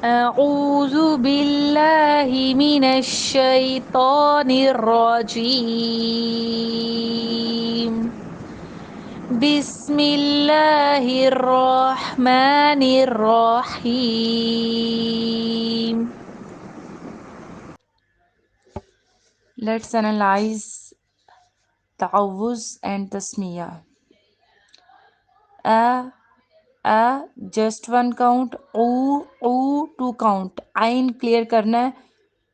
أعوذ بالله من الشيطان الرجيم بسم الله الرحمن الرحيم. Let's analyze ta'awuz and tasmiya. A just one count, two count. आइन क्लियर करना है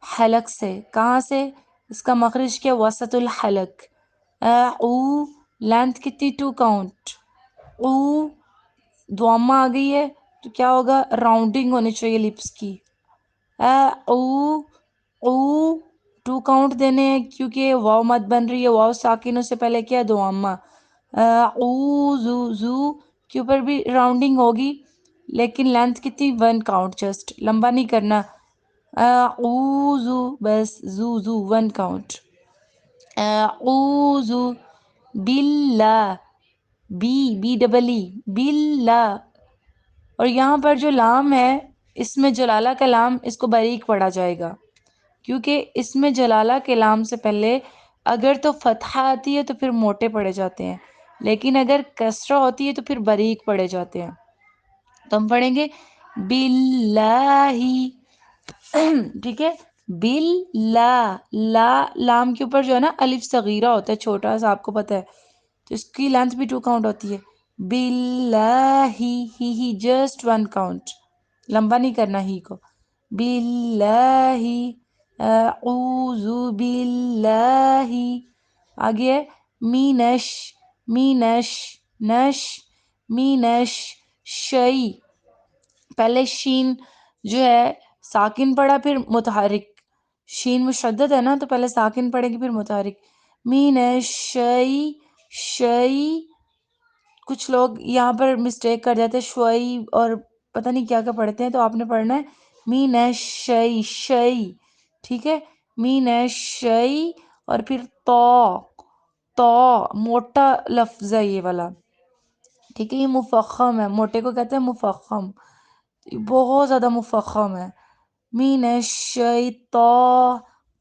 हलक से. कहाँ से? इसका मखरज क्या? वसतुल हलक. ऊ लेंथ कितनी? 2 काउंट. ऊ दुआमा आ गई है तो क्या होगा? राउंडिंग होनी चाहिए लिप्स की. ऊ ऊ 2 काउंट देने हैं क्योंकि वाव मत बन रही है. वाव साकिनों से पहले क्या? दुआमा. ऊ जू जू के ऊपर भी राउंडिंग होगी लेकिन लेंथ कितनी? 1 काउंट. जस्ट लंबा नहीं करना. ऊज़ु बस. जू जू 1 काउंट. ऊज़ु बिल्ला. बी डबल ई बिल्ला. और यहाँ पर जो लाम है इसमें जलाला का लाम, इसको बारीक पढ़ा जाएगा क्योंकि इसमें जलाला के लाम से पहले अगर तो फतहा आती है तो फिर मोटे पढ़े जाते हैं, लेकिन अगर कसरा होती है तो फिर बारीक पढ़े जाते हैं. तो हम पढ़ेंगे बिल्लाही. ठीक है. बिल्ला. लाम के ऊपर जो है ना अलिफ सगीरा होता है, छोटा सा, आपको पता है, तो इसकी लेंथ भी 2 काउंट होती है. बिल्लाही ही जस्ट 1 काउंट. लंबा नहीं करना ही को. बिल्लाही. अऊज़ु बिल्लाही. आगे है मीनश. मीनश नश. मीनश शई. पहले शीन जो है साकिन पढ़ा फिर मुतहरिक. शीन मुशद्दद है ना तो पहले साकिन पढ़ेंगे फिर मुतहरिक. मीनश शई. शई. कुछ लोग यहाँ पर मिस्टेक कर जाते हैं, शई और पता नहीं क्या क्या पढ़ते हैं, तो आपने पढ़ना है मीनश शई. शई. ठीक है. मीनश शई. और फिर तो मोटा लफ्ज है ये वाला. ठीक है. ये मुफख्खम है, मोटे को कहते हैं मुफख्खम. बहुत ज़्यादा मुफख्खम है. मीनश्शैतो.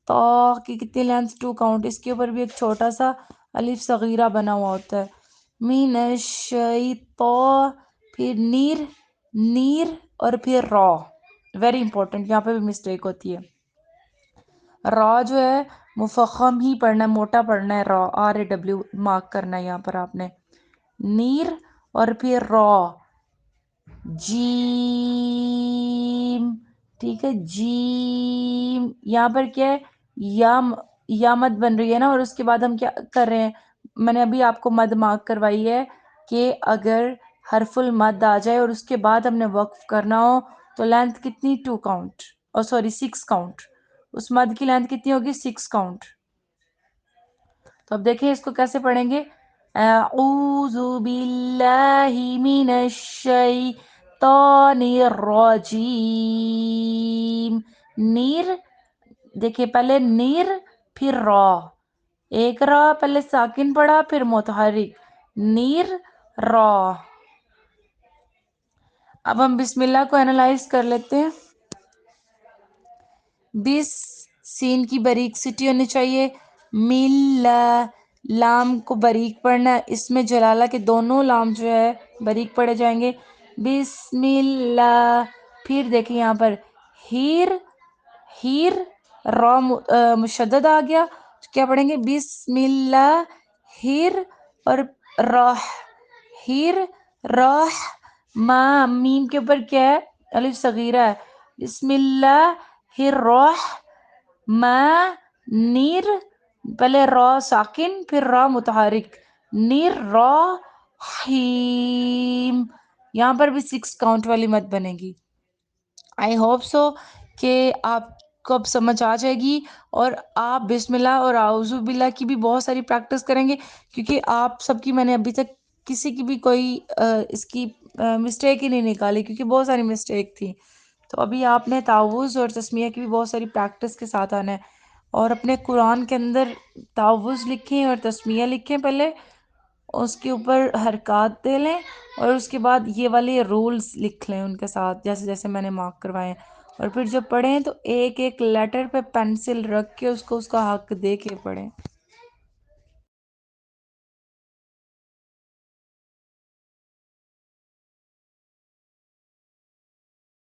तो की कितनी लेंथ? 2 काउंट. इसके ऊपर भी एक छोटा सा अलिफ सगीरा बना हुआ होता है. मीनश्शैतो. फिर नीर. नीर. और फिर रॉ. वेरी इंपॉर्टेंट, यहाँ पे भी मिस्टेक होती है. रॉ जो है मुफख्खम ही पढ़ना है, मोटा पढ़ना है. रॉ RAW मार्क करना है यहाँ पर आपने. नीर और फिर रॉ. जीम. ठीक है. जीम. यहाँ पर क्या है? या मद बन रही है ना, और उसके बाद हम क्या कर रहे हैं? मैंने अभी आपको मद मार्क करवाई है कि अगर हरफुल मद आ जाए और उसके बाद हमने वक्फ करना हो तो लेंथ कितनी? 2 काउंट. और सॉरी 6 काउंट. उस मद की लेंथ कितनी होगी? 6 काउंट. तो अब देखिए इसको कैसे पढ़ेंगे. अऊज़ु बिल्लाहि मिनश शैतानिर रजीम. नीर. देखिए पहले नीर फिर रॉ. एक रॉ पहले साकिन पढ़ा फिर मुतहरिक. नीर रॉ. अब हम बिस्मिल्लाह को एनालाइज कर लेते हैं. बिस सीन की बारीक सिटी होनी चाहिए. मिल्ला. लाम को बारीक पढ़ना है. इसमें जलाला के दोनों लाम जो है बारीक पढ़े जाएंगे. बिस्मिल्ला. फिर देखिए यहाँ पर हीर. हीर. रॉ मुशद्दद आ गया तो क्या पढ़ेंगे? बिस्मिल्ला हीर और रॉह. हीर रॉह. मा मीम के ऊपर क्या है? अलिफ सगीरा है. बिस्मिल्ला हिर रॉह. मा नीर. पहले रॉ साकिन फिर रॉ मुतहरिक. नीर रॉ हीम. यहाँ पर भी 6 काउंट वाली मत बनेगी. आई होप सो कि आपको अब समझ आ जाएगी और आप बिस्मिल्लाह और आउज़ु बिल्लाह की भी बहुत सारी प्रैक्टिस करेंगे क्योंकि आप सबकी मैंने अभी तक किसी की भी कोई इसकी मिस्टेक ही नहीं निकाली क्योंकि बहुत सारी मिस्टेक थी. तो अभी आपने तावुज़ और तस्मिया की भी बहुत सारी प्रैक्टिस के साथ आना है और अपने कुरान के अंदर तावुज़ लिखें और तस्मिया लिखें पहले, اس کے اوپر حرکات دے لیں، اور اس کے بعد یہ والے رولز لکھ لیں ان کے ساتھ، جیسے جیسے میں نے مارک کروائے ہیں، اور پھر جب پڑھیں تو ایک ایک لیٹر پہ پینسل رکھ کے اس کو اس کا حق دے کے پڑھیں۔